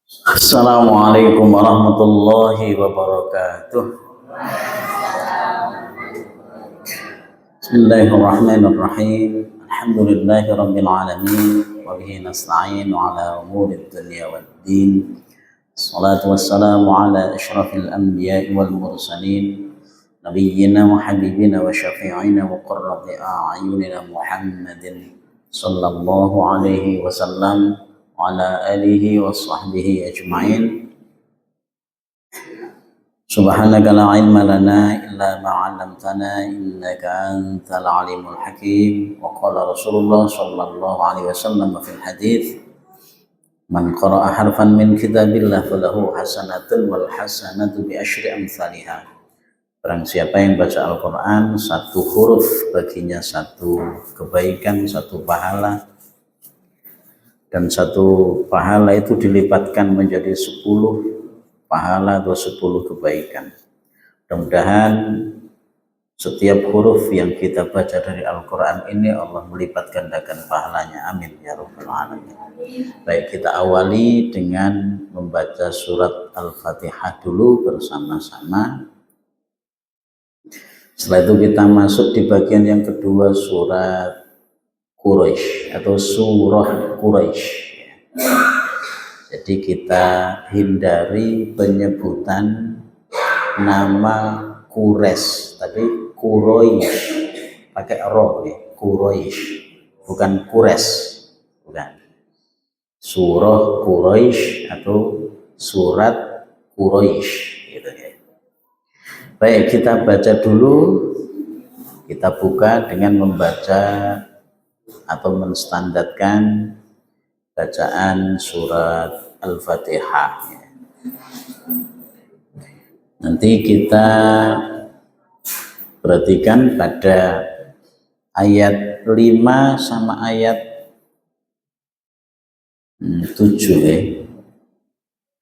Assalamualaikum warahmatullahi wabarakatuh. Bismillahirrahmanirrahim. Alhamdulillahi rabbil alamin wa bihi nasta'in ala umurid dunya waddin. Salatu wassalamu ala asyrafil anbiya'i wal mursalin nabiyyina wa habibina wa syafi'ina wa qurrati a'yunina Muhammadin sallallahu alaihi wasallam wa ala alihi wa sahbihi ajma'in. Subhanaka la ilma lana illa ma 'allamtana innaka antal alimul hakim. Wa qala Rasulullah sallallahu alaihi wasallam fil hadits, man qara'a harfan min kitabillah falahu hasanatun wal hasanatu bi asyri amsalihha. Barang siapa yang baca Al-Qur'an, satu huruf baginya satu kebaikan, satu pahala, dan satu pahala itu dilipatkan menjadi 10 pahala atau 10 kebaikan. Mudah-mudahan setiap huruf yang kita baca dari Al-Quran ini Allah melipat gandakan pahalanya. Amin ya rabbal alamin. Baik, kita awali dengan membaca surat Al-Fatihah dulu bersama-sama. Setelah itu kita masuk di bagian yang kedua, surat Quraisy atau surah Quraisy. Jadi kita hindari penyebutan nama Quraisy, tapi Quraisy pakai ro ya, Quraisy, bukan Quraisy, bukan. Surah Quraisy atau surat Quraisy gitu ya. Baik, kita baca dulu. Kita buka dengan membaca atau menstandarkan bacaan surat Al-Fatihah. Nanti kita perhatikan pada ayat 5 sama ayat 7 ya.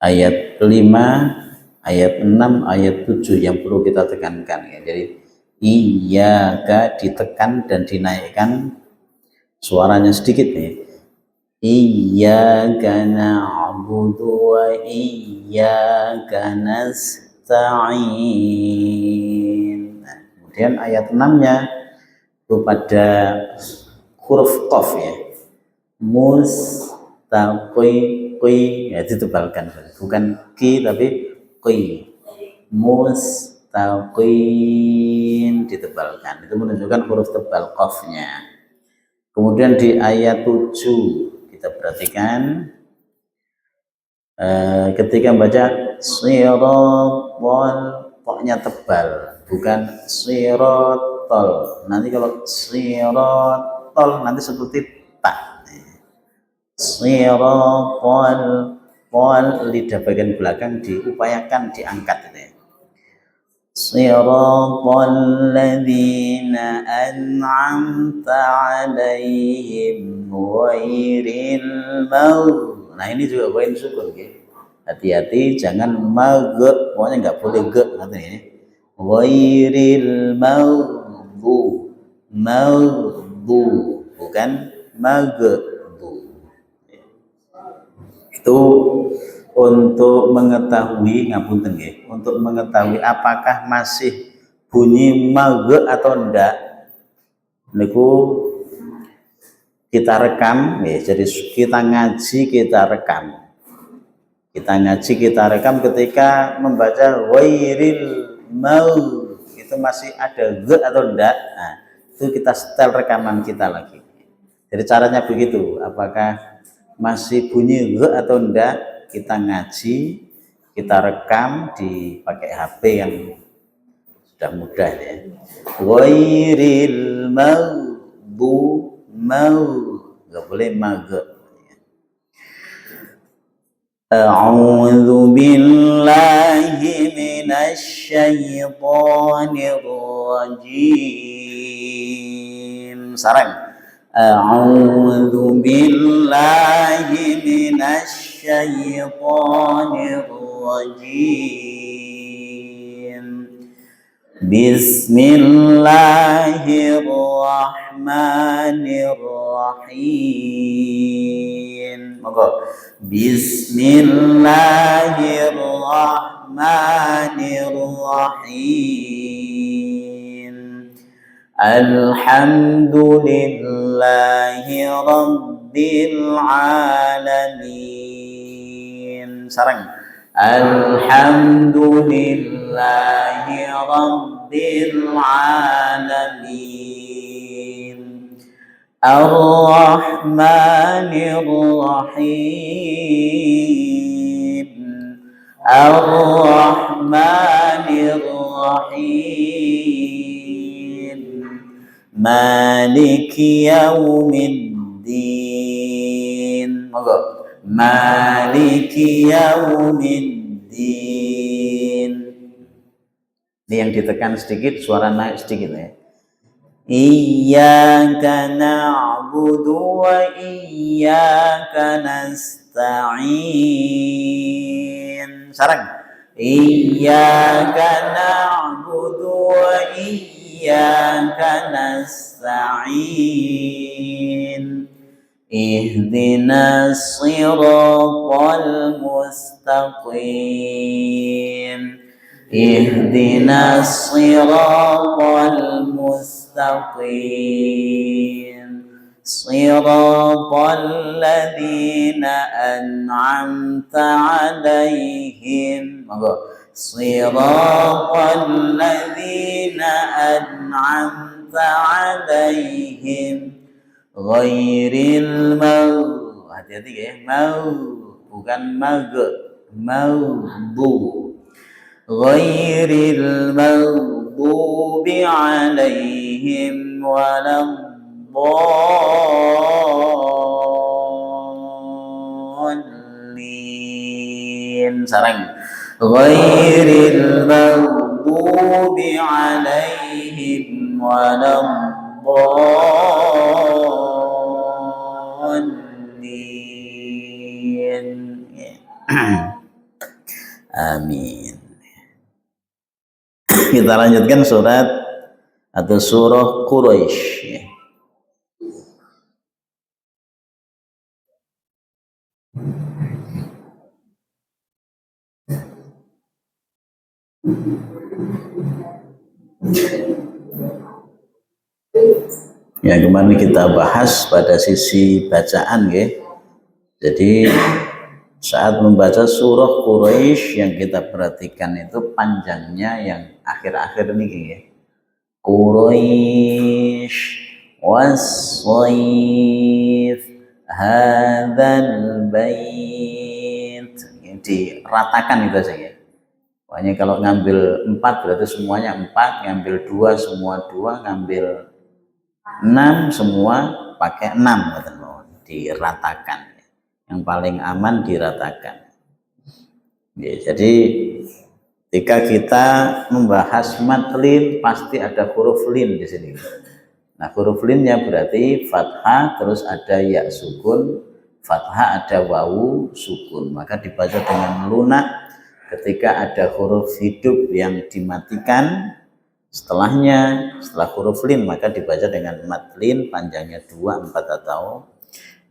Ayat 5, ayat 6, ayat 7 yang perlu kita tekankan ya. Jadi iyyaka ditekan dan dinaikkan suaranya sedikit ya. Iyyaka na'budu wa iyyaka nasta'in. Nah, kemudian ayat 6-nya itu pada huruf qaf ya. Mustaqi ya, ditebalkan, bukan ki tapi qi. Mustaqin ditebalkan. Itu menunjukkan huruf tebal qafnya. Kemudian di ayat 7 kita perhatikan ketika membaca siratal, pokoknya tebal, bukan siratal. Nanti kalau siratal nanti seperti tak. Siratal, lidah bagian belakang diupayakan diangkat itu ya. Siratal ladzina an'amta 'alaihim ghairil maghdubi. Nah, ini juga poin sukun ya. Hati-hati jangan maghrib, pokoknya enggak boleh ge nanti ya. Ghairil maghdubi, bukan maghdubi. Itu untuk mengetahui, ngapunten nggih, untuk mengetahui apakah masih bunyi maghrib atau enggak, niku kita rekam ya. Jadi kita ngaji, kita rekam. Kita ngaji, kita rekam ketika membaca wairil mau, itu masih ada ge atau enggak. Nah, itu kita setel rekaman kita lagi. Jadi caranya begitu, apakah masih bunyi ge atau enggak, kita ngaji, kita rekam dipakai HP yang sudah mudah ya. Wairil mau, nggak boleh maghrib. A'udzu billahi minasy syaithanir rajim. Sarang. A'udzu billahi minasy syaithanir rajim. Bismillahirrahmanirrahim. Monggo. Bismillahirrahmanirrahim. Alhamdulillahi rabbil alamin. Sareng. Alhamdulillahi rabbil alamin. Ar-Rahmanir Rahim. Ar-Rahmanir Rahim. Maliki yaumiddin. Monggo. Maliki yaumiddin. Ini yang ditekan sedikit, suara naik sedikit ya. Iyyaka na'budu wa iyyaka nasta'in. Sareng. Iyyaka na'budu wa iyyaka nasta'in. Ihdinas siratal mustaqim. Ihdinas siratal mustaqim. Siratal ladzina an'amta 'alaihim. Monggo. Siratal ladzina an'amta 'alaihim. Ghairil mau, hati-hati ya, mau bukan maghdu. Ghairil maghdubi 'alaihim waladdallin. Sareng. Ghairil maghdubi 'alaihim waladdallin. Amin. Kita lanjutkan surat atau surah Quraisy. Yang kemarin kita bahas pada sisi bacaan ya. Jadi saat membaca surah Quraisy yang kita perhatikan itu panjangnya yang akhir-akhir ini ya. Quraisy was-sayf hadzal bait. Ini diratakan itu saja. Pokoknya kalau ngambil 4 berarti semuanya 4, ngambil 2 semua 2, ngambil 6 semua pakai 6, diratakan. Yang paling aman diratakan. Ya, jadi ketika kita membahas matlin pasti ada huruf lin di sini. Nah, huruf linnya berarti fathah, terus ada ya sukun, fathah ada wawu sukun, maka dibaca dengan lunak. Ketika ada huruf hidup yang dimatikan setelahnya, setelah huruf lin maka dibaca dengan matlin panjangnya 2, 4 atau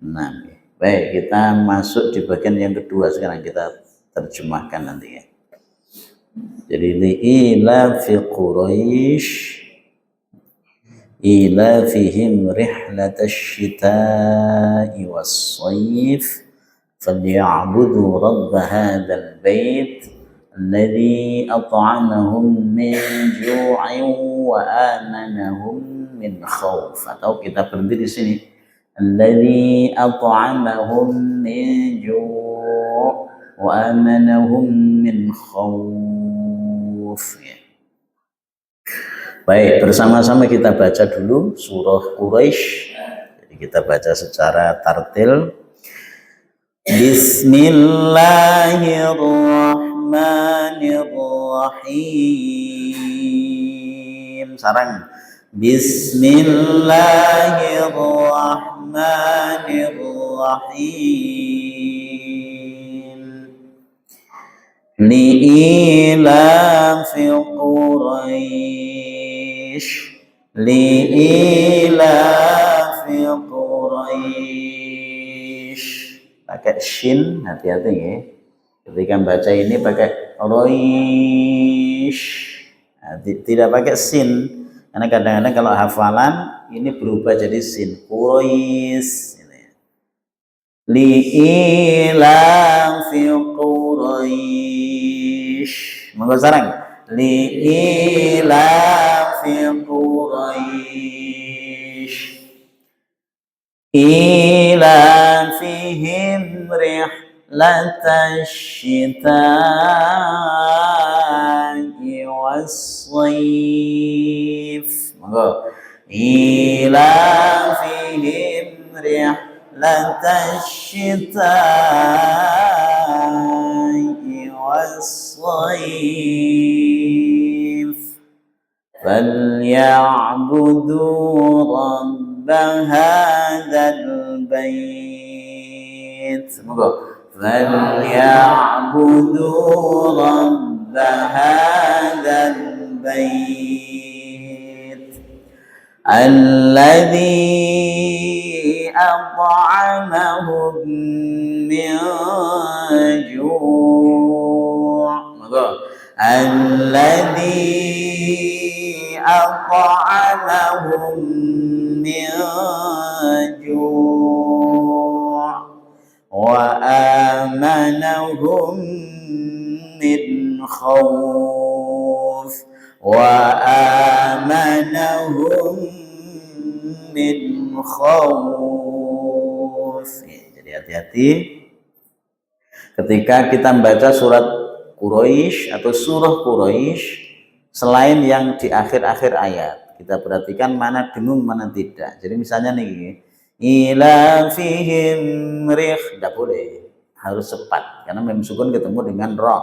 6. Baik, kita masuk di bagian yang kedua sekarang, kita terjemahkan nanti ya. Jadi li'ila fi Quraisy ilafihim rihlatash shita'i was-sayf falyabudu rabb hadzal bait alladzi at'amahum min ju'in wa amanahum min khauf. Atau kita berhenti di sini. Alladzi at'amahum min ju' wa amanahum min khauf. Baik, bersama-sama kita baca dulu surah Quraisy. Jadi kita baca secara tartil. Bismillahirrahmanirrahim. Sarang. Bismillahirrahmanirrahim. Li'ilafi Quraisy. Li'ilafi Quraisy. pakai shin, hati-hati ya. Ketika baca ini pakai roish, nah, tidak pakai sin. Karena kadang-kadang kalau hafalan ini berubah jadi sin. Quraish. Li'ilam fi Quraish. Monggo sareng. Li'ilam fi Quraish. Ila fihim rihlatash shita'i was-sayf. Monggo. Ila fihim rihlatash shita'i was-sayf. فليعبدوا رب هذا البيت. فليعبدوا رب هذا البيت الذي أطعمهم من جوع. الذي أطعمهم من جوع وآمنهم من خوف. وآمنهم من خوف. Jadi hati-hati ketika kita membaca surat Quraisy atau surah Quraisy, selain yang di akhir-akhir ayat, kita perhatikan mana dengung mana tidak. Jadi misalnya nih, ila fihim rih, tidak boleh, harus cepat karena mem sukun ketemu dengan ra.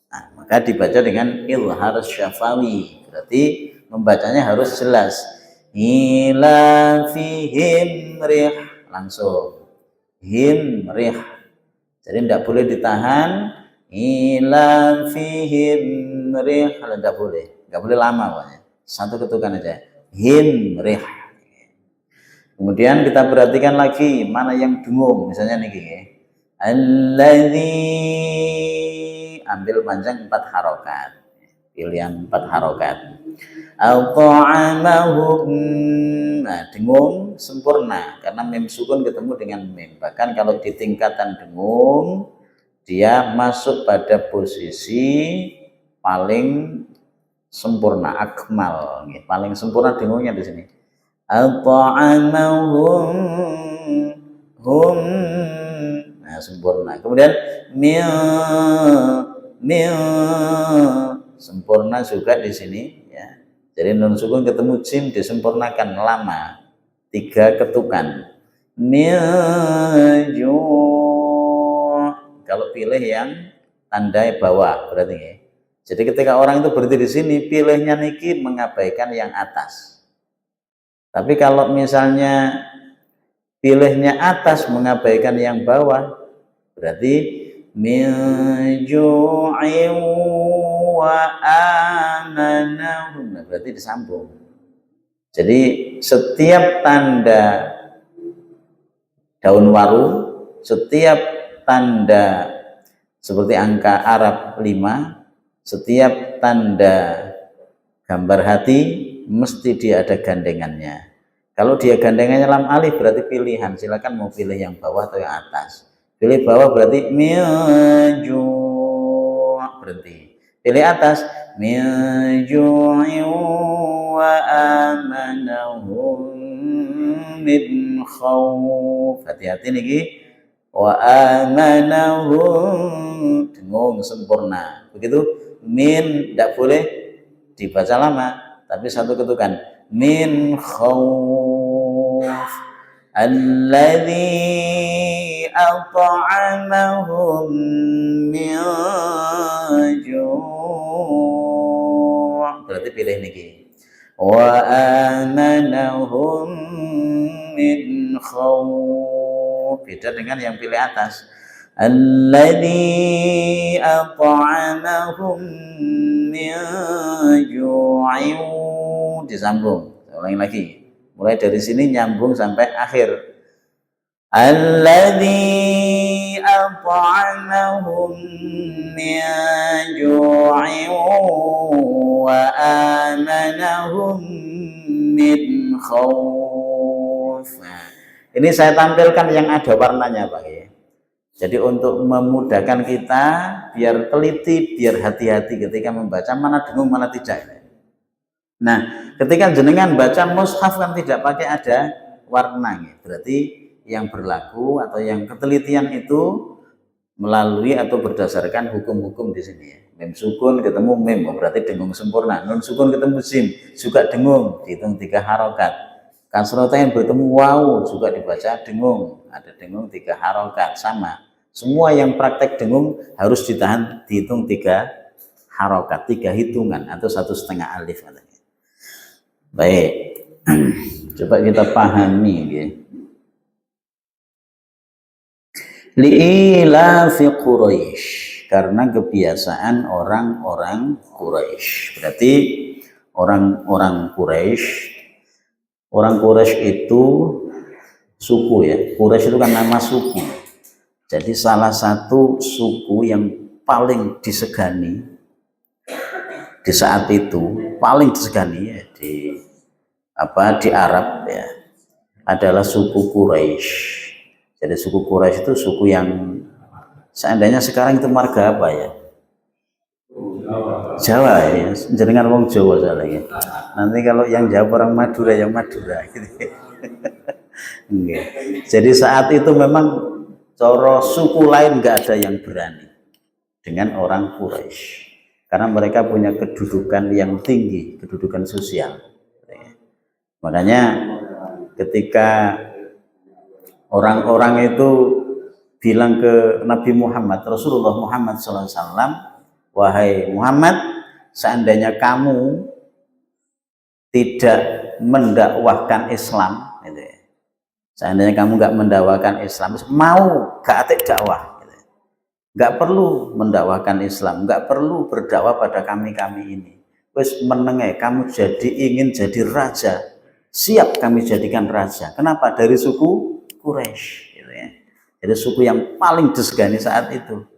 Nah, maka dibaca dengan ilhar syafawi, berarti membacanya harus jelas. Ila fihim rih, langsung him rih. Jadi tidak boleh ditahan. Ila fihim rih, tidak boleh lama pokoknya, satu ketukan aja, him rih. Kemudian kita perhatikan lagi mana yang dengung, misalnya nih, alladzi, ambil panjang 4 harokat, pilihan 4 harokat. At'amahum, nah dengung sempurna karena mim sukun ketemu dengan mim. Bahkan kalau di tingkatan dengung dia masuk pada posisi paling sempurna, akmal, paling sempurna dengungnya di sini. At'amahum, hum, nah sempurna. Kemudian mil, sempurna juga di sini, ya. Jadi nun sukun ketemu jim disempurnakan lama, 3 ketukan. Mil kalau pilih yang tandai bawah berarti ya. Jadi ketika orang itu berhenti di sini, pilihnya niki mengabaikan yang atas. Tapi kalau misalnya pilihnya atas mengabaikan yang bawah, berarti min ju'in wa amanahum, berarti disambung. Jadi setiap tanda daun waru, setiap tanda seperti angka Arab 5, setiap tanda gambar hati mesti dia ada gandengannya. Kalau dia gandengannya lam alif berarti pilihan, silakan mau pilih yang bawah atau yang atas. Pilih bawah berarti miju, berhenti. Pilih atas miju wa amanahum min khawf. Hati-hati nih. Wa amanahum, dengung sempurna. Begitu min tidak boleh dibaca lama, tapi satu ketukan. Min khawf alladzi at'amahum min ju', berarti pilih niki. Wa amanahum min khawf, beda dengan yang pilih atas. Alladzi at'amahum min ju'in, disambung. Ulangi lagi. Mulai dari sini nyambung sampai akhir. Alladzi أطعمهم من جوع وآمنهم من خوف. Nah, ini saya tampilkan yang ada warnanya Pak ya. Jadi untuk memudahkan kita biar teliti, biar hati-hati ketika membaca mana dengung mana tidak. Nah, ketika jenengan baca mushaf kan tidak pakai ada warnanya. Berarti yang berlaku atau yang ketelitian itu melalui atau berdasarkan hukum-hukum di sini ya. Mim sukun ketemu mim berarti dengung sempurna. Nun sukun ketemu sim juga dengung, dihitung 3 harokat. Kasrotain bertemu waw juga dibaca dengung, ada dengung 3 harokat sama. Semua yang praktek dengung harus ditahan, dihitung 3 harokat, 3 hitungan atau 1,5 alif katanya. Baik, coba kita pahami ya. Li'ilafi Quraisy, karena kebiasaan orang-orang Quraisy. Berarti orang-orang Quraisy, orang Quraisy itu suku ya. Quraisy itu kan nama suku. Jadi salah satu suku yang paling disegani di saat itu, paling disegani ya di Arab ya, adalah suku Quraisy. Jadi suku Quraisy itu suku yang seandainya sekarang itu marga apa ya? Jawa ya, jenengan wong Jawa salah ya. Nanti kalau yang Jawa orang Madura yang Madura gitu. Jadi saat itu memang coro suku lain nggak ada yang berani dengan orang Quraisy. Karena mereka punya kedudukan yang tinggi, kedudukan sosial. Makanya ketika orang-orang itu bilang ke Nabi Muhammad, Rasulullah Muhammad SAW, wahai Muhammad, seandainya kamu tidak mendakwahkan Islam, gitu ya. Seandainya kamu nggak mendakwahkan Islam, mau gak atik dakwah, gitu. Nggak perlu mendakwahkan Islam, nggak perlu berdakwah pada kami-kami ini. Wes menengah, kamu ingin jadi raja, siap kami jadikan raja. Kenapa? Dari suku Quraisy, gitu ya. Jadi suku yang paling disegani saat itu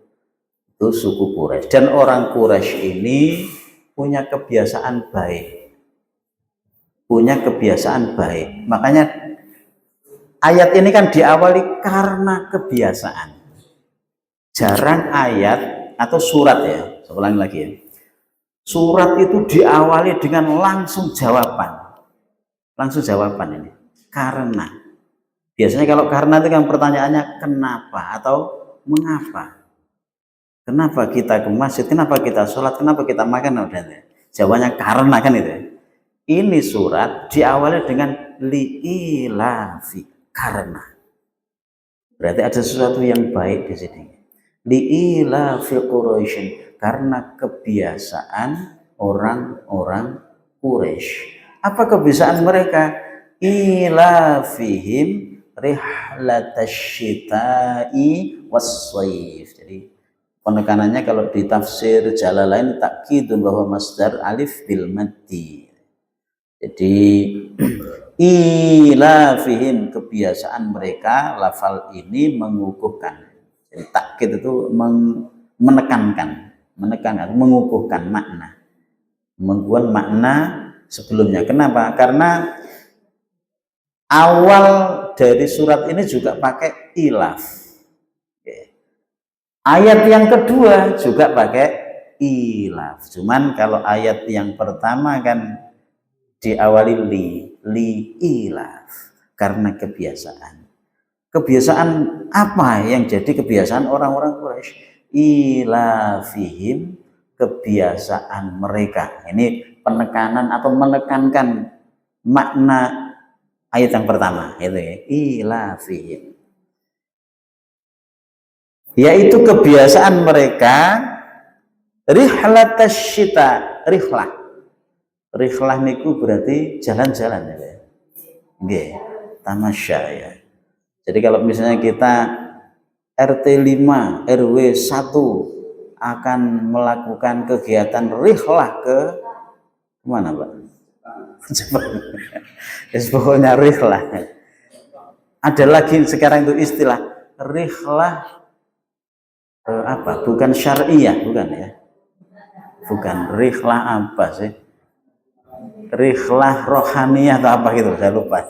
suku Quraisy. Dan orang Quraisy ini punya kebiasaan baik, Makanya ayat ini kan diawali karena kebiasaan. Jarang ayat atau surat ya, saya ulangi lagi ya. Surat itu diawali dengan langsung jawaban ini. Karena biasanya kalau karena itu kan pertanyaannya kenapa atau mengapa? Kenapa kita ke masjid? Kenapa kita sholat? Kenapa kita makan? Jawabannya karena kan itu. Ini surat diawali dengan li'ilafi, karena. Berarti ada sesuatu yang baik di sini. Li'ilafi Quraisy, karena kebiasaan orang-orang Quraisy. Apa kebiasaan mereka? Ilafihim rihlatasyita'i was-shaif. Jadi penekanannya kalau di tafsir Jalalain takkidun bahwa masdar alif bil maddi. Jadi ilafihim, kebiasaan mereka, lafal ini mengukuhkan. Jadi takkid itu menekankan, mengukuhkan makna. Mengukuhkan makna sebelumnya. Kenapa? Karena awal dari surat ini juga pakai ilaf. Ayat yang kedua juga pakai ilaf. Cuman kalau ayat yang pertama kan diawali li ilaf, karena kebiasaan. Kebiasaan apa yang jadi kebiasaan orang-orang Quraisy? Ilafihim, kebiasaan mereka. Ini penekanan atau menekankan makna ayat yang pertama, itu ya, ilafihim, yaitu kebiasaan mereka rihlatasyita. Rihlah niku berarti jalan-jalan ya. Nggih, tamasya ya. Jadi kalau misalnya kita RT 5 RW 1 akan melakukan kegiatan rihlah ke mana, Pak? Pokoknya rihlah. Ada lagi sekarang itu istilah rihlah Apa? Bukan syariah, bukan ya? Bukan rihlah apa sih? Rihlah rohaniyah atau apa gitu, saya lupa.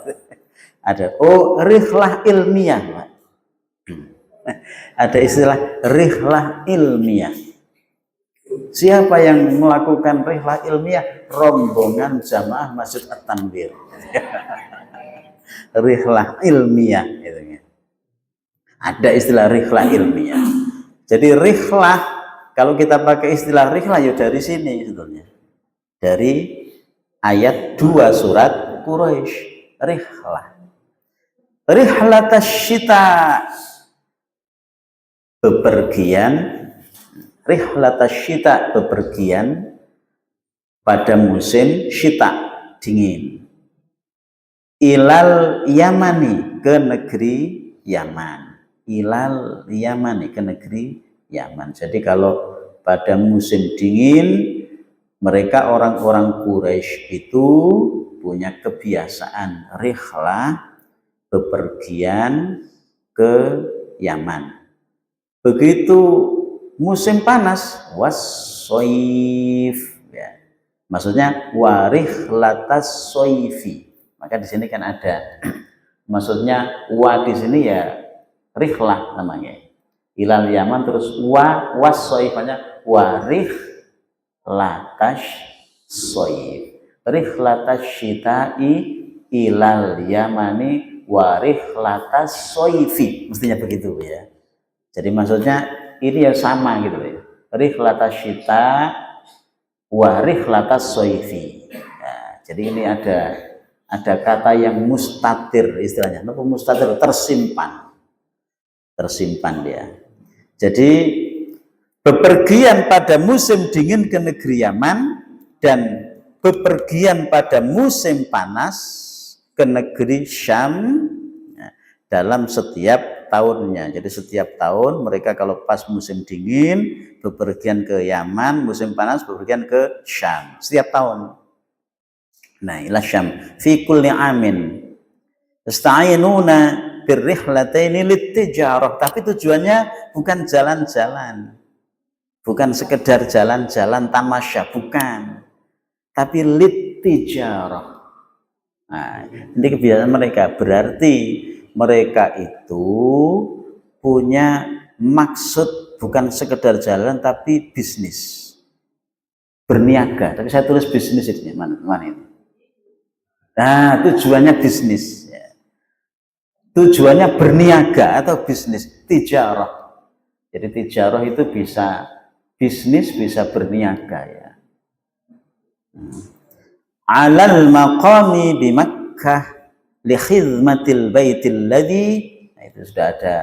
Ada. Oh, rihlah ilmiah, Pak. Ada istilah rihlah ilmiah. Siapa yang melakukan rihlah ilmiah? Rombongan jamaah Masjid At-Tanwir. Rihlah ilmiah. Ada istilah rihlah ilmiah. Jadi rihlah, kalau kita pakai istilah rihlah ya dari sini sebetulnya. Dari ayat 2 surat Quraisy. Rihlah. Rihlatas syita. Bepergian. Rihlatas syita, bepergian pada musim syita, dingin. Ilal Yamani, ke negeri Yaman. Ilal Yamani, ke negeri Yaman. Jadi kalau pada musim dingin, mereka orang-orang Quraisy itu punya kebiasaan rihlah, bepergian ke Yaman. Begitu musim panas, wassoif, ya. Maksudnya warihlatas soifi. Maka di sini kan ada, maksudnya wa di sini ya rihlah namanya. Ilal Yaman terus wassoifanya warihlatas soif. Rihlatas syita'i ilal Yamani warihlatas soifi. Mestinya begitu ya. Jadi maksudnya ini ya sama gitu ya. Rihlatas syita wa rihlatas soifi. Nah, jadi ini ada kata yang mustatir istilahnya. Apa mustatir? Tersimpan dia. Jadi bepergian pada musim dingin ke negeri Yaman dan bepergian pada musim panas ke negeri Syam dalam setiap tahunnya. Jadi setiap tahun mereka kalau pas musim dingin bepergian ke Yaman, musim panas bepergian ke Syam setiap tahun. Nah, ila Syam fi kulli amin ista'inuna birrihlataini litijarah, tapi tujuannya bukan jalan-jalan, bukan sekedar jalan-jalan tamasya, bukan, tapi litijarah. Nah, ini kebiasaan mereka, berarti mereka itu punya maksud bukan sekedar jalan tapi bisnis, berniaga. Tapi saya tulis bisnis ini mana ini. Nah, tujuannya bisnis, ya. Tujuannya berniaga atau bisnis, tijarah. Jadi tijarah itu bisa bisnis, bisa berniaga ya. Alal maqami di Makkah li khidmatil baitil ladzi, nah itu sudah ada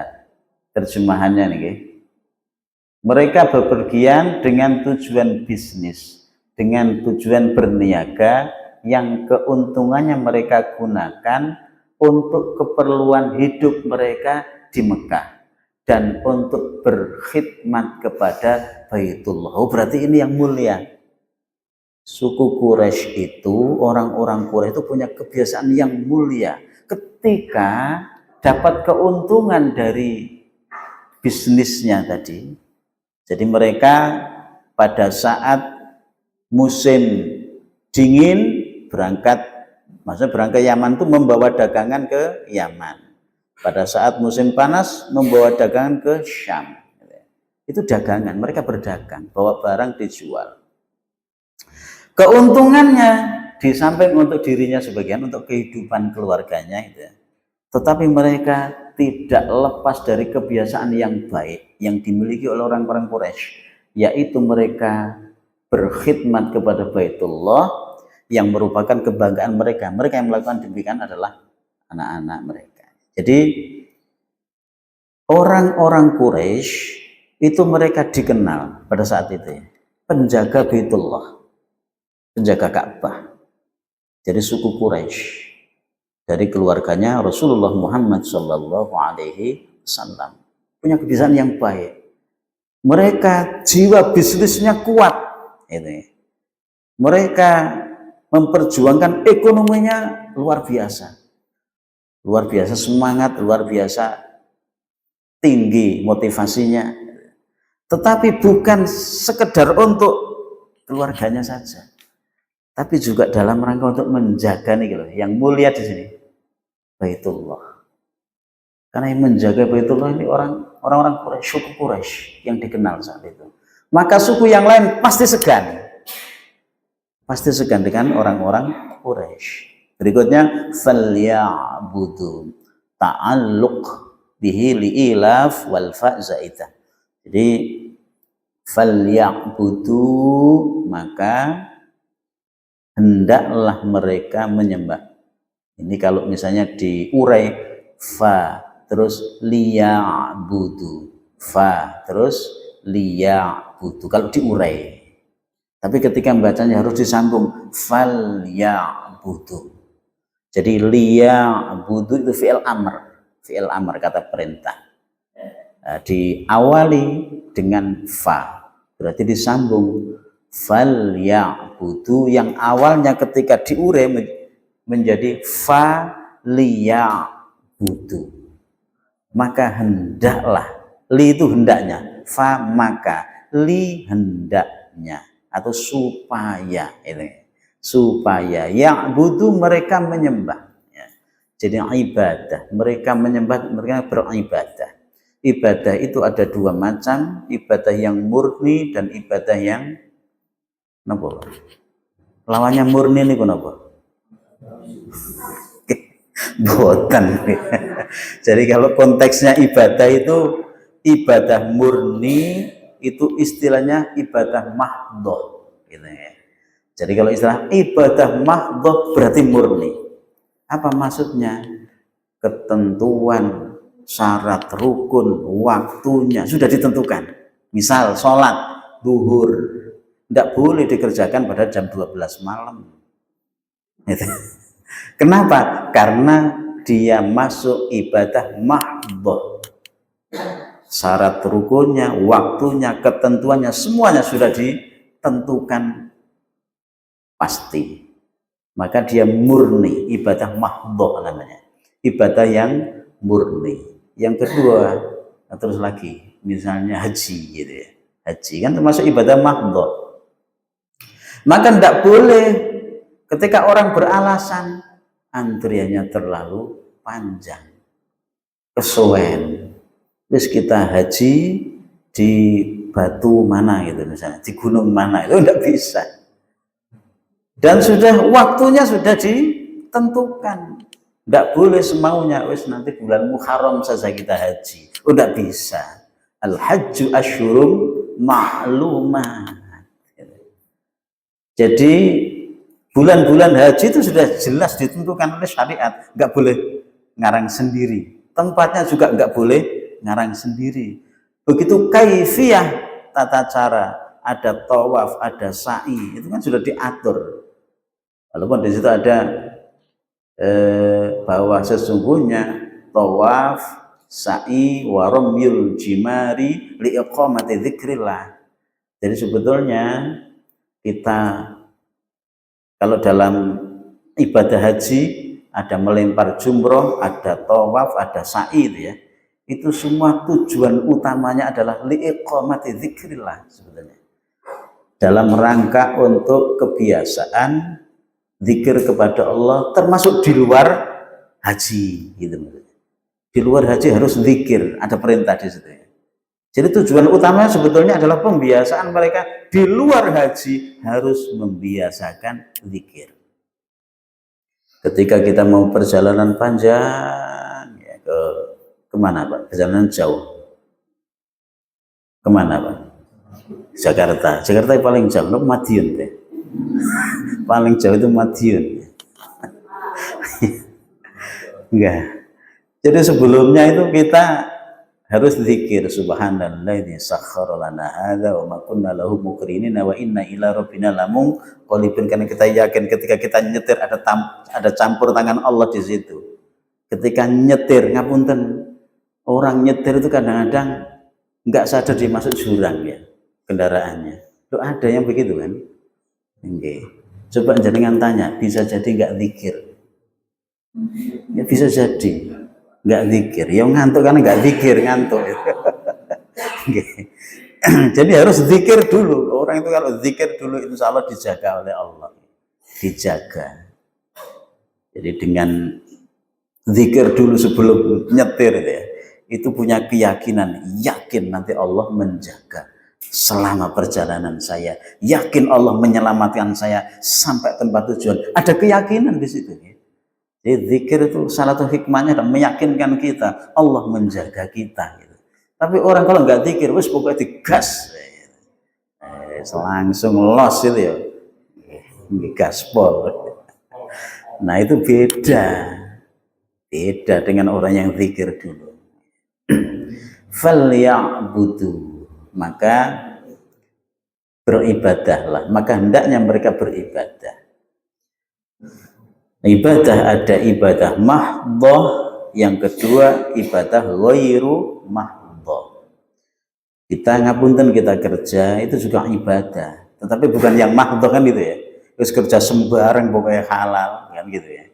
terjemahannya nih. Mereka bepergian dengan tujuan bisnis, dengan tujuan berniaga yang keuntungannya mereka gunakan untuk keperluan hidup mereka di Mekah dan untuk berkhidmat kepada Baitullah. Oh, berarti ini yang mulia. Suku Quraisy itu, orang-orang Quraisy itu punya kebiasaan yang mulia. Ketika dapat keuntungan dari bisnisnya tadi, jadi mereka pada saat musim dingin maksudnya berangkat Yaman itu membawa dagangan ke Yaman. Pada saat musim panas membawa dagangan ke Syam. Itu dagangan, mereka berdagang, bawa barang dijual. Keuntungannya di samping untuk dirinya sebagian, untuk kehidupan keluarganya itu, tetapi mereka tidak lepas dari kebiasaan yang baik yang dimiliki oleh orang-orang Quraisy, yaitu mereka berkhidmat kepada Baitullah yang merupakan kebanggaan mereka. Mereka yang melakukan demikian adalah anak-anak mereka. Jadi orang-orang Quraisy itu mereka dikenal pada saat itu ya, penjaga Baitullah, penjaga Ka'bah. Jadi suku Quraisy dari keluarganya Rasulullah Muhammad Shallallahu Alaihi Wasallam punya kebiasaan yang baik. Mereka jiwa bisnisnya kuat, ini. Mereka memperjuangkan ekonominya luar biasa semangat, luar biasa tinggi motivasinya. Tetapi bukan sekedar untuk keluarganya saja, tapi juga dalam rangka untuk menjaga nih loh, yang mulia di sini Baitullah. Karena yang menjaga Baitullah ini orang-orang Quraisy, suku Quraisy yang dikenal saat itu. Maka suku yang lain pasti segan dengan orang-orang Quraisy. Berikutnya falyabudu, ta'alluq bihi liilaf wal fa zaidah. Jadi falyabudu, maka hendaklah mereka menyembah. Ini kalau misalnya diurai fa terus liya'budu, fa terus liya'budu kalau diurai. Tapi ketika membacanya harus disambung fal ya'budu. Jadi liya'budu itu fi'il amr kata perintah. Diawali dengan fa, berarti disambung fal ya'budu yang awalnya ketika diurai menjadi fa liya'budu. Maka hendaklah, li itu hendaknya, fa maka, li hendaknya, atau supaya ini, supaya ya'budu mereka menyembah ya. Jadi ibadah, mereka menyembah, mereka beribadah. Ibadah itu ada dua macam, ibadah yang murni dan ibadah yang napa? Lawannya murni niku napa? Boten. Jadi kalau konteksnya ibadah itu ibadah murni itu istilahnya ibadah mahdhah gitu ya. Jadi kalau istilah ibadah mahdhah berarti murni. Apa maksudnya? Ketentuan, syarat, rukun, waktunya sudah ditentukan. Misal sholat duhur tidak boleh dikerjakan pada jam 12 malam. Gitu. Kenapa? Karena dia masuk ibadah mahdhah. Syarat rukunnya, waktunya, ketentuannya, semuanya sudah ditentukan pasti. Maka dia murni, ibadah mahdhah namanya. Ibadah yang murni. Yang kedua, terus lagi, misalnya haji gitu ya. Haji kan termasuk ibadah mahdhah. Maka tidak boleh ketika orang beralasan antriannya terlalu panjang, kesuwen, terus kita haji di batu mana gitu misalnya, di gunung mana, itu tidak bisa. Dan sudah waktunya sudah ditentukan, tidak boleh semaunya, wis nanti bulan Muharram saja kita haji, tidak bisa. Al-hajju asyhurum ma'lumat. Jadi bulan-bulan haji itu sudah jelas ditentukan oleh syariat, nggak boleh ngarang sendiri. Tempatnya juga nggak boleh ngarang sendiri. Begitu kaifiyah tata cara, ada tawaf, ada sa'i, itu kan sudah diatur. Walaupun di situ ada bahwa sesungguhnya tawaf, sa'i, waramyul jimari liiqamati dzikrillah. Jadi sebetulnya kita kalau dalam ibadah haji ada melempar jumroh, ada tawaf, ada sa'i itu ya. Itu semua tujuan utamanya adalah liiqamati dzikrillah sebetulnya. Dalam rangka untuk kebiasaan zikir kepada Allah termasuk di luar haji gitu. Di luar haji harus zikir, ada perintah di situ ya. Jadi tujuan utamanya sebetulnya adalah pembiasaan mereka di luar haji harus membiasakan zikir. Ketika kita mau perjalanan panjang ya, kemana Pak? Perjalanan jauh. Kemana Pak? Jakarta. Jakarta yang paling jauh, Madiun deh. Paling jauh itu Madiun. Enggak. Jadi sebelumnya itu kita harus zikir subhanalladzi sakhkhara lana hadza wa ma kunna lahu muqrinina wa inna ila rabbina lamunqalibun. Karena kita yakin ketika kita nyetir ada campur tangan Allah di situ. Ketika nyetir, ngapunten, orang nyetir itu kadang-kadang enggak sadar dia masuk jurang ya kendaraannya. Itu ada yang begitu kan? Oke. Coba jenengan tanya, bisa jadi enggak zikir? Ya bisa jadi nggak zikir, ya ngantuk karena nggak zikir, ngantuk. Jadi harus zikir dulu. Orang itu kalau zikir dulu insya Allah dijaga oleh Allah. Dijaga. Jadi dengan zikir dulu sebelum nyetir ya, itu punya keyakinan, yakin nanti Allah menjaga selama perjalanan saya, yakin Allah menyelamatkan saya sampai tempat tujuan. Ada keyakinan di situ ya. Jadi zikir itu salah satu hikmahnya dan meyakinkan kita Allah menjaga kita gitu. Tapi orang kalau nggak zikir wis pokoknya digas langsung los itu ya, gaspol. Nah itu beda dengan orang yang zikir dulu. Falyabudu, maka beribadahlah, maka hendaknya mereka beribadah. Ibadah ada ibadah mahdhah, yang kedua ibadah ghairu mahdhah. Kita ngapunten kita kerja itu juga ibadah, tetapi bukan yang mahdhah kan gitu ya. Terus kerja sembarang pokoknya halal kan gitu ya.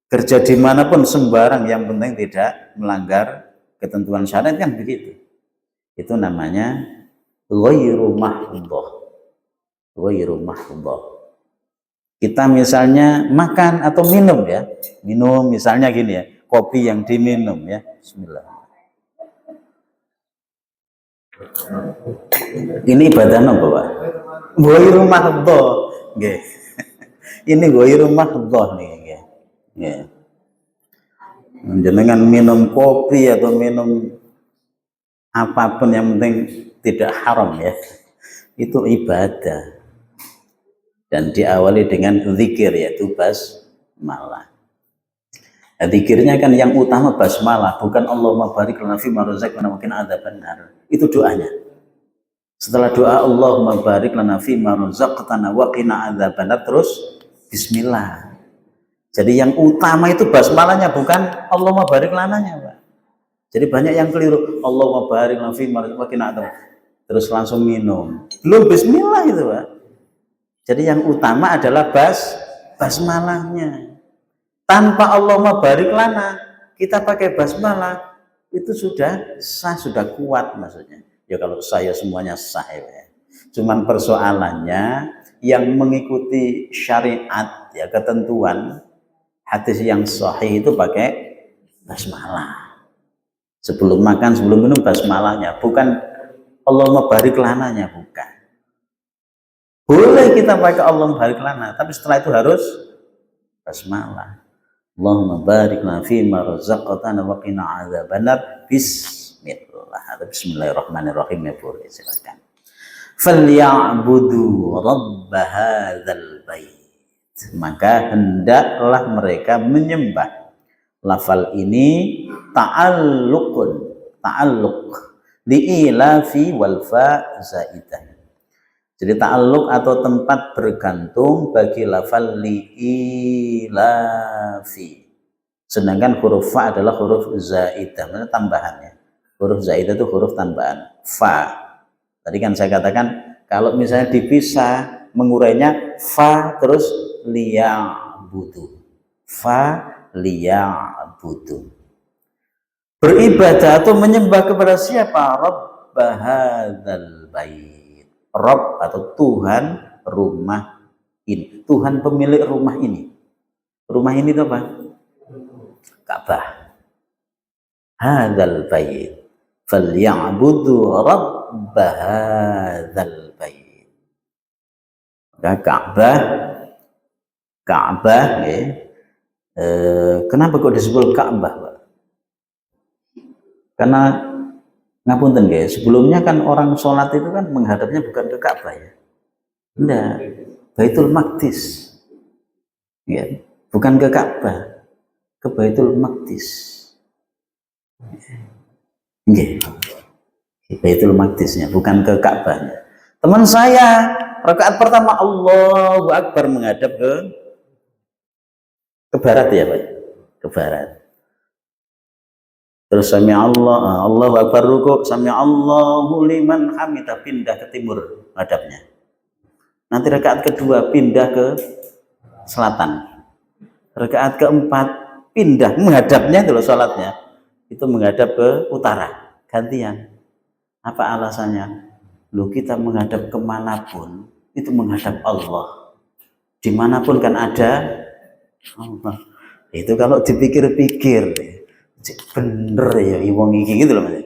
Kerja dimanapun sembarang yang penting tidak melanggar ketentuan syariat kan begitu. Itu namanya ghairu mahdhah. Ghairu mahdhah. Kita misalnya makan atau minum ya, minum misalnya gini ya, kopi yang diminum ya, bismillah. Ini ibadah apa Pak? Ghairu mahdhah. Nggih. Ini ghairu mahdhah nih nggih. Nggih. Jenengan minum kopi atau minum apapun yang penting tidak haram ya. Itu ibadah. Dan diawali dengan zikir yaitu basmalah. Nah, zikirnya kan yang utama basmalah, bukan Allahumma barik lana fima razaqtana wa qina adzabannar. Itu doanya. Setelah doa Allahumma barik lana fima razaqtana wa qina adzabannar terus bismillah. Jadi yang utama itu basmalahnya, bukan Allahumma barik lananya, Pak. Jadi banyak yang keliru. Allahumma barik lana fima razaqtana wa qina adzabannar. Terus langsung minum. Belum bismillah itu, Pak. Jadi yang utama adalah basmalahnya. Tanpa Allahumma barik lana, kita pakai basmalah, itu sudah sah, sudah kuat maksudnya. Ya kalau saya semuanya sah ya. Cuman persoalannya yang mengikuti syariat ya, ketentuan hadis yang sahih itu pakai basmalah. Sebelum makan, sebelum minum basmalahnya, bukan Allahumma barik lananya, bukan. Boleh kita pakai Allahumma barik lana, tapi setelah itu harus basmalah. Allahumma barik lana fima razaqtana wa qina adzabannar. Bismillah. Bismillahirrahmanirrahim ya Bu, silakan. Falyabudu rabb hadzal bait. Maka hendaklah mereka menyembah. Lafal ini ta'alluq li'ilafi wal fa zaidah. Jadi ta'alluq atau tempat bergantung bagi lafal li'ilafi. Sedangkan huruf fa adalah huruf zaidah, maksudnya tambahannya. Huruf zaidah itu huruf tambahan. Fa. Tadi kan saya katakan kalau misalnya dipisah mengurainya fa terus liya'budu. Fa liya'budu. Beribadah atau menyembah kepada siapa? Rabb hadzal bait. Rob atau Tuhan rumah ini, Tuhan pemilik rumah ini. Rumah ini itu apa? Ka'bah. Hadzal bait falyabudu rabb hadzal bait. Ka'bah ya. Kenapa kok disebut Ka'bah, Pak? Karena ngapunten guys, sebelumnya kan orang sholat itu kan menghadapnya bukan ke Ka'bah ya. Enggak, Baitul Maqdis. Ya, bukan ke Ka'bah, ke Baitul Maqdis. Nggih. Baitul Maqdisnya, bukan ke Ka'bahnya. Teman saya, rakaat pertama Allahu Akbar menghadap ke barat ya, Pak. Ke barat. Terus sami Allahu Akbar ruku, sami Allahu liman hamidah, pindah ke timur hadapnya. Nanti rakaat kedua pindah ke selatan. Rakaat keempat pindah menghadapnya itu loh salatnya. Itu menghadap ke utara, gantian. Apa alasannya? Lu kita menghadap kemanapun itu menghadap Allah. Dimanapun kan ada Allah. Itu kalau dipikir-pikir bener ya wong iki gitu loh Mas.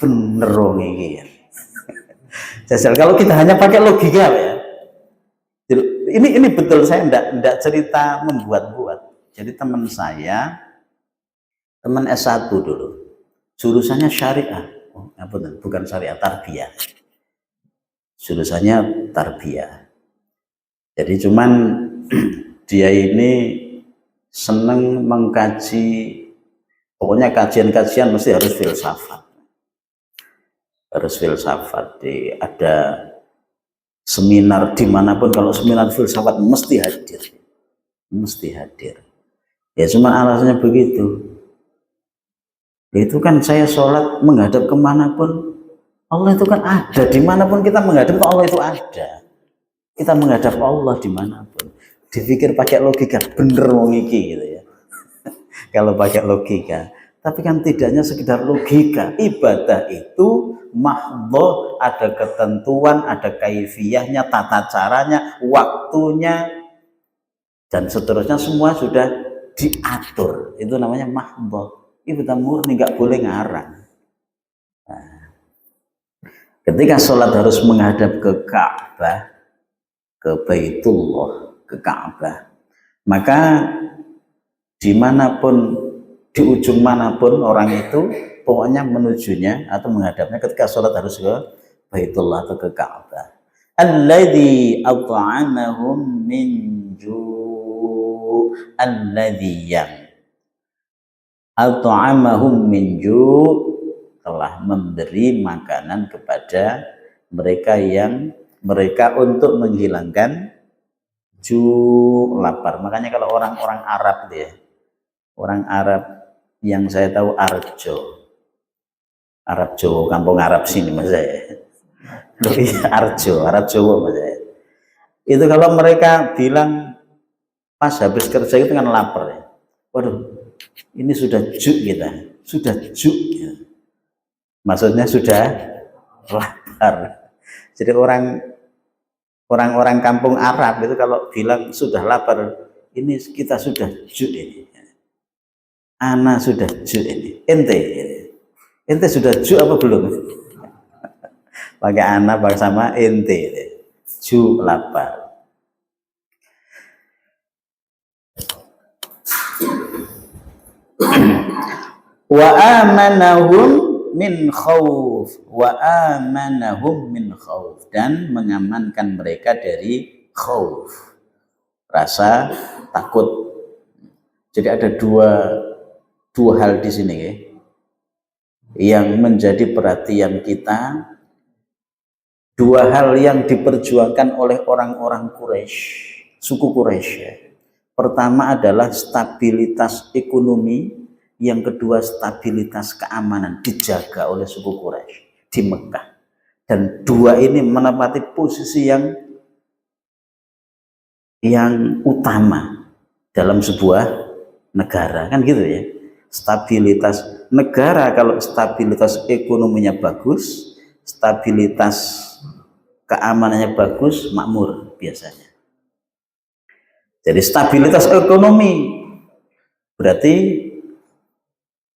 Bener wong iki ya. Jajal kalau kita hanya pakai logika ya. Ini betul, saya enggak cerita membuat-buat. Jadi teman saya, teman S1 dulu. Jurusannya syariah. Oh, bukan syariah, tarbiyah. Jurusannya tarbiyah. Jadi cuman dia ini seneng mengkaji, pokoknya kajian-kajian mesti harus filsafat. Harus filsafat. Ada seminar dimanapun, kalau seminar filsafat mesti hadir. Mesti hadir. Ya cuma alasannya begitu. Itu kan saya sholat menghadap kemanapun, Allah itu kan ada. Dimanapun kita menghadap Allah itu ada. Kita menghadap Allah dimanapun. Dipikir pakai logika, bener wong iki gitu ya. Kalau pakai logika. Tapi kan tidaknya sekedar logika. Ibadah itu mahdhah, ada ketentuan, ada kaifiyahnya, tata caranya, waktunya, dan seterusnya semua sudah diatur. Itu namanya mahdhah. Ibadah murni, nggak boleh ngarang. Nah, ketika sholat harus menghadap ke Ka'bah, ke Baitullah, ke Ka'bah, maka dimanapun, di ujung manapun orang itu pokoknya menujunya atau menghadapnya ketika sholat harus ke Baitullah atau ke Ka'bah. Alladzi at'amahum min ju', alladzi yang at'amahum min ju', telah memberi makanan kepada mereka untuk menghilangkan lapar. Makanya kalau orang-orang Arab dia, orang Arab yang saya tahu Arab Jawa, kampung Arab sini mas saya. Arab Jawa mas saya. Itu kalau mereka bilang pas habis kerja itu kan lapar ya. Waduh, ini sudah juk kita, sudah juk. Ya. Maksudnya sudah lapar. Jadi orang-orang kampung Arab itu kalau bilang sudah lapar, ini kita sudah juk ini. Ana sudah juk ini. Ente sudah juk apa belum? Pakai ana bersama ente. Juk lapar. Wa amanahum min khauf, dan mengamankan mereka dari khauf, rasa takut. Jadi ada dua hal di sini ya, yang menjadi perhatian kita, dua hal yang diperjuangkan oleh orang-orang Quraisy, suku Quraisy ya. Pertama adalah stabilitas ekonomi, yang kedua stabilitas keamanan dijaga oleh suku Quraisy di Mekah. Dan dua ini menempati posisi yang utama dalam sebuah negara, kan gitu ya. Stabilitas negara, kalau stabilitas ekonominya bagus, stabilitas keamanannya bagus, makmur biasanya. Jadi stabilitas ekonomi berarti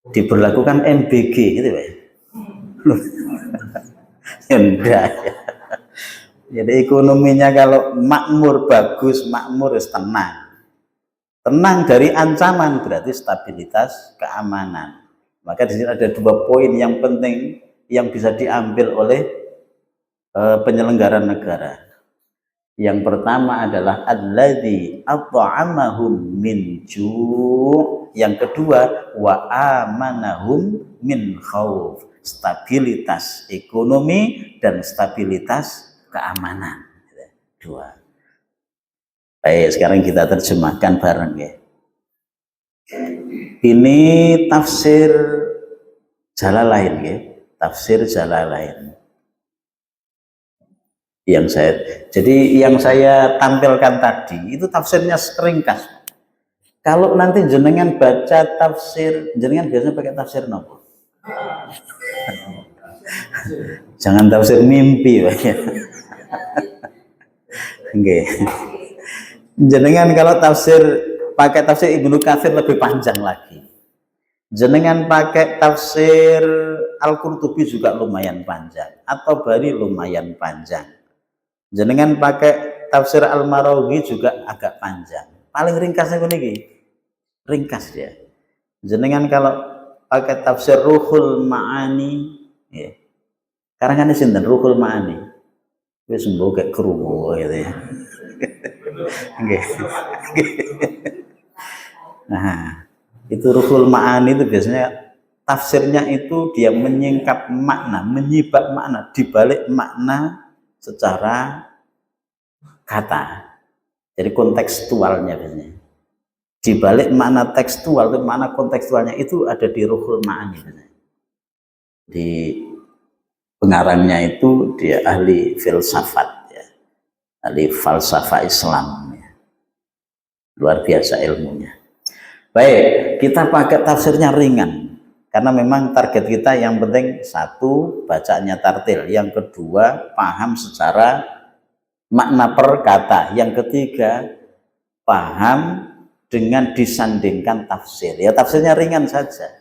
diberlakukan MBG gitu ya. Enggak ya. Jadi ekonominya kalau makmur bagus, makmur tenang. Tenang dari ancaman berarti stabilitas keamanan. Maka di sini ada dua poin yang penting yang bisa diambil oleh penyelenggara negara. Yang pertama adalah alladzi at'amahum min ju', yang kedua wa amanahum min khauf, stabilitas ekonomi dan stabilitas keamanan. Dua. Baik, sekarang kita terjemahkan bareng ya. Ini tafsir Jalalain ya, tafsir Jalalain. Yang saya tampilkan tadi itu tafsirnya ringkas. Kalau nanti jenengan baca tafsir, jenengan biasanya pakai tafsir nopo? Jangan tafsir mimpi, Pak. Nggih. Jenengan kalau pakai tafsir Ibnu Katsir lebih panjang lagi. Jenengan pakai tafsir Al-Qurtubi juga lumayan panjang, atau Bari lumayan panjang. Jenengan pakai tafsir Al-Marawi juga agak panjang. Paling ringkasnya ini, ringkas dia. Jenengan kalau pakai tafsir Ruhul Ma'ani, ya. Karangan sinten Ruhul Ma'ani. Wis mbok krungu gitu ya. Nggih. Nah, itu Ruhul Ma'ani itu biasanya tafsirnya itu dia menyingkap makna, menyibak makna di balik makna secara kata. Jadi kontekstualnya biasanya. Di balik makna tekstual itu makna kontekstualnya itu ada di Ruhul Ma'ani biasanya. Di pengarangnya itu dia ahli filsafat ya. Ahli falsafah Islam ya. Luar biasa ilmunya. Baik, kita pakai tafsirnya ringan karena memang target kita yang penting satu bacaannya tartil, yang kedua paham secara makna per kata, yang ketiga paham dengan disandingkan tafsir. Ya tafsirnya ringan saja.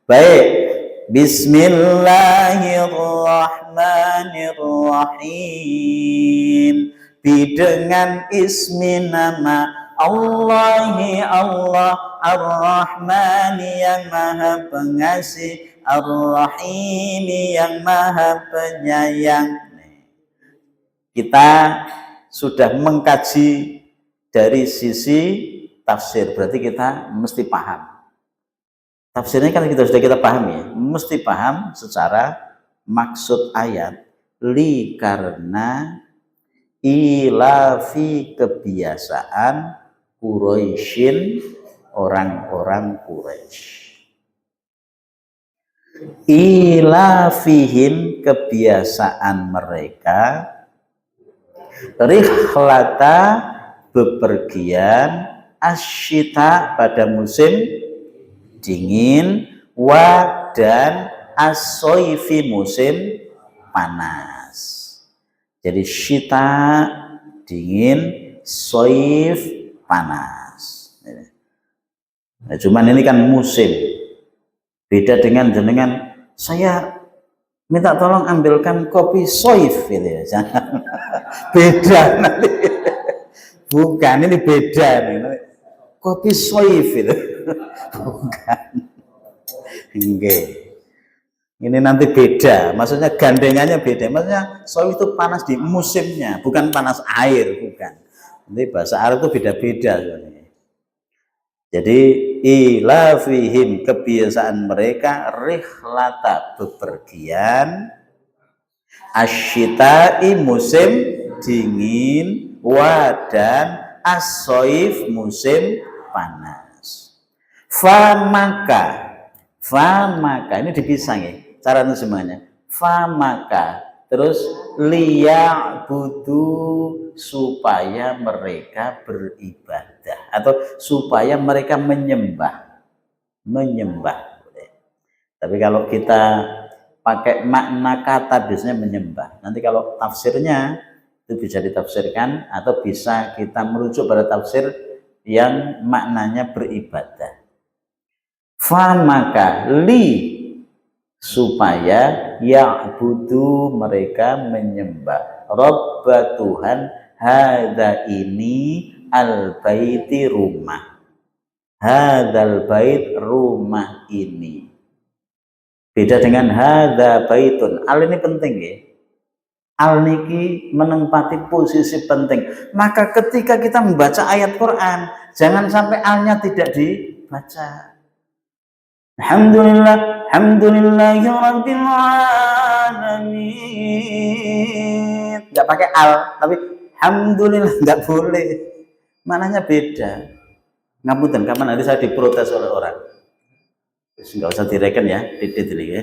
Baik, Bismillahirrahmanirrahim. Dengan ismi nama Allahi Allah Ar-Rahmani yang maha pengasih, Ar-Rahimi yang maha penyayang. Kita sudah mengkaji dari sisi tafsir, berarti kita mesti paham. Tafsirnya kan sudah kita pahami ya, mesti paham secara maksud ayat. Karena ilafi kebiasaan Quraisyin, orang-orang Quraisy. Ilafihim kebiasaan mereka, rihlata bepergian, asyita pada musim dingin, wa dan asoifi musim panas. Jadi syita dingin, soif panas. Nah, cuman ini kan musim. Beda dengan jenengan, saya minta tolong ambilkan kopi soif gitu ya. Jangan beda nanti. Bukan, ini beda nih. Kopi soif itu. Bukan. Enggak. Ini nanti beda, maksudnya gandengannya beda. Maksudnya soif itu panas di musimnya, bukan panas air, bukan. Nanti bahasa Arab itu beda-beda. Jadi ilafihim kebiasaan mereka, rihlata bepergian, asyita'i musim dingin, wadan as-soif musim panas. Famaka ini dipisah ya. Caranya semuanya. Famaka terus liya'budu supaya mereka beribadah atau supaya mereka menyembah. Tapi kalau kita pakai makna kata biasanya menyembah. Nanti kalau tafsirnya itu bisa ditafsirkan atau bisa kita merujuk pada tafsir yang maknanya beribadah. Famaka supaya ya'budu mereka menyembah Rabba Tuhan hadza ini al-baiti rumah, hadzal bait rumah ini. Beda dengan hadza baitun. Al ini penting ya. Al niki menempati posisi penting. Maka ketika kita membaca ayat Quran, jangan sampai alnya tidak dibaca. Alhamdulillahi rabbil alamin. Enggak pakai al, tapi alhamdulillah enggak boleh. Maknanya beda. Ngapunten, kapan hari saya diprotes oleh orang. Enggak usah direken ya, titik ya.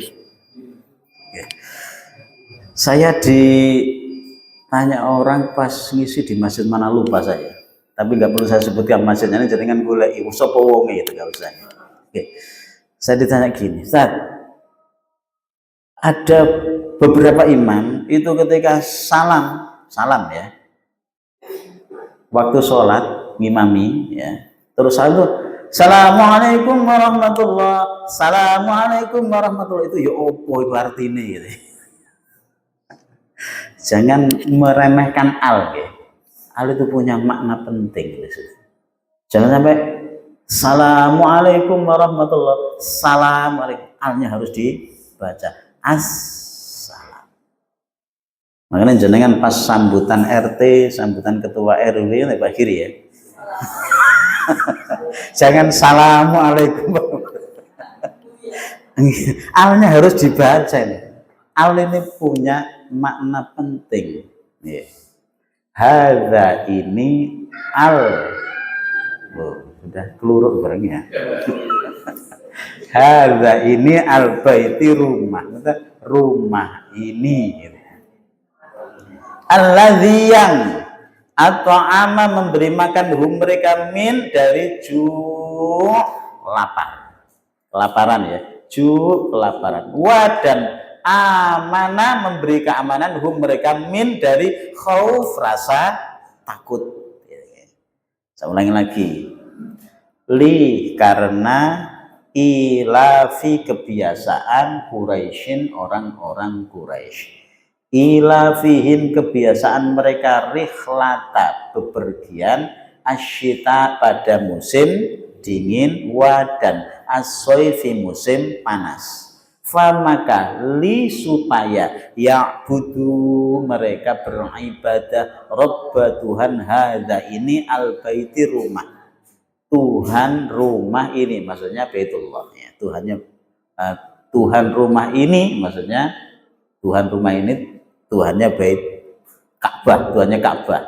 Saya ditanya orang pas ngisi di masjid mana lupa saya. Tapi enggak perlu saya sebutkan masjidnya, ini jaringan golek sapa wonge itu enggak usah. Oke. Saya ditanya gini, Ustaz, Ada beberapa imam itu ketika salam ya, waktu sholat ngimami ya, terus salam tuh Assalamualaikum warahmatullah, Assalamualaikum warahmatullah, itu ya opo itu artinya gitu. Jangan meremehkan al ya. Al itu punya makna penting gitu. Jangan sampai Assalamualaikum warahmatullah, Assalamualaikum, alnya harus dibaca assalam. Makanya jenengan pas sambutan RT, sambutan ketua RW Pak Kiri ya. Jangan Assalamualaikum. Alnya harus dibaca nih. Al ini punya makna penting. Hadza ini al. Sudah keluruk barangnya. Hadza ini al baiti rumah. Rumah ini gitu. Alladzi yang atau ama memberi makan mereka min dari ju' lapar. Kelaparan ya. Ju' kelaparan. Wa dan amanah memberi keamanan mereka min dari khauf rasa takut. Saya ulangi lagi. Li karena ilafi kebiasaan Quraisyin orang-orang Quraisy. Ilafihin kebiasaan mereka rikhlata bepergian asyita pada musim dingin dan asoifi musim panas. Famaka li supaya ya'budu mereka beribadah Robba Tuhan hadza ini al baiti rumah. Tuhan rumah ini maksudnya Baitullah ya. Tuhan rumah ini maksudnya Tuhan rumah ini Tuhannya bait Ka'bah, Tuhannya Ka'bah.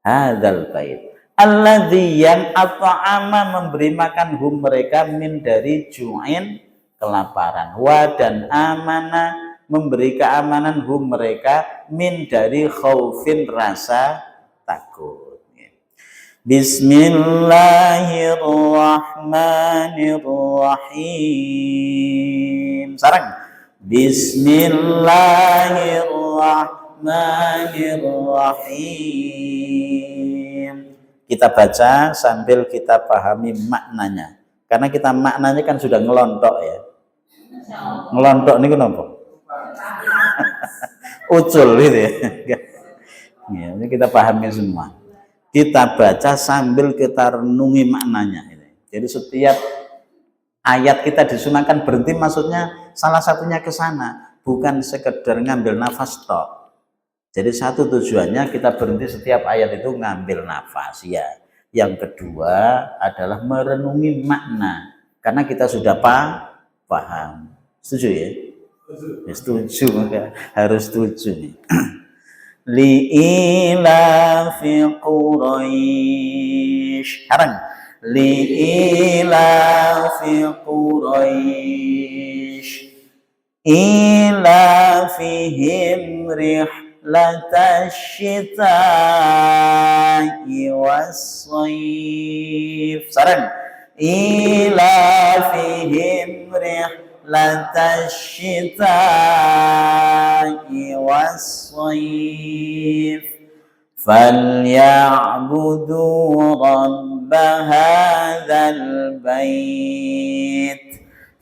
Hadzal bait alladzi yang at'ama memberi makan mereka min dari ju'in kelaparan, wa dan amanah memberi keamanan mereka min dari khaufin rasa takut. Bismillahirrahmanirrahim. Sarang. Bismillahirrahmanirrahim. Kita baca sambil kita pahami maknanya. Karena kita maknanya kan sudah ngelontok ya. Ngelontok ini kenapa? Ucul gitu ya. Ini kita pahami semua. Kita baca sambil kita renungi maknanya. Jadi setiap ayat kita disunahkan berhenti, maksudnya salah satunya ke sana, bukan sekedar ngambil nafas tok. Jadi satu tujuannya kita berhenti setiap ayat itu ngambil nafas ya. Yang kedua adalah merenungi makna, karena kita sudah paham. Setuju ya? Setuju, harus setuju nih. Li'ilafi Quraisy. Sekarang li'ilafi Quraisy ilafihim rihlatash syita'i was-shayf. Sekarang ilafihim rihlatash syita'i was-shayf فليعبدوا رب هذا البيت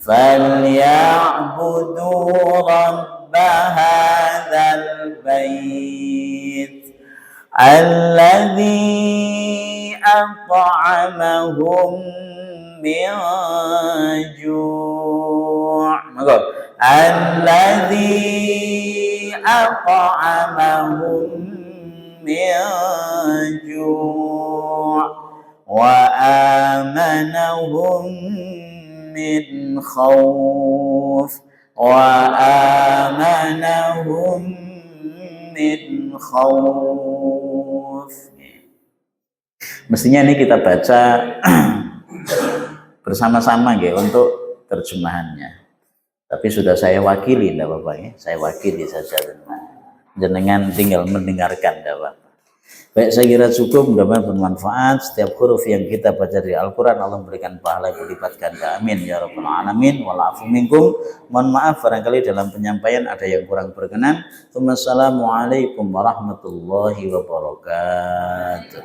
فليعبدوا رب هذا البيت الذي أطعمهم من جوع الذي أطعمهم من جوع وآمنهم من خوف وآمنهم من خوف. Mestinya ini kita baca bersama-sama ya untuk terjemahannya. Tapi sudah saya wakili, tidak apa-apa ya. Saya wakili saja. Jenengan tinggal mendengarkan, tidak apa-apa. Baik, saya kira cukup, mudah-mudahan bermanfaat. Setiap huruf yang kita baca dari Al-Quran Allah berikan pahala yang berlipat ganda. Amin ya rabbal alamin. Walafu minkum. Mohon maaf barangkali dalam penyampaian ada yang kurang berkenan. Wassalamualaikum warahmatullahi wabarakatuh.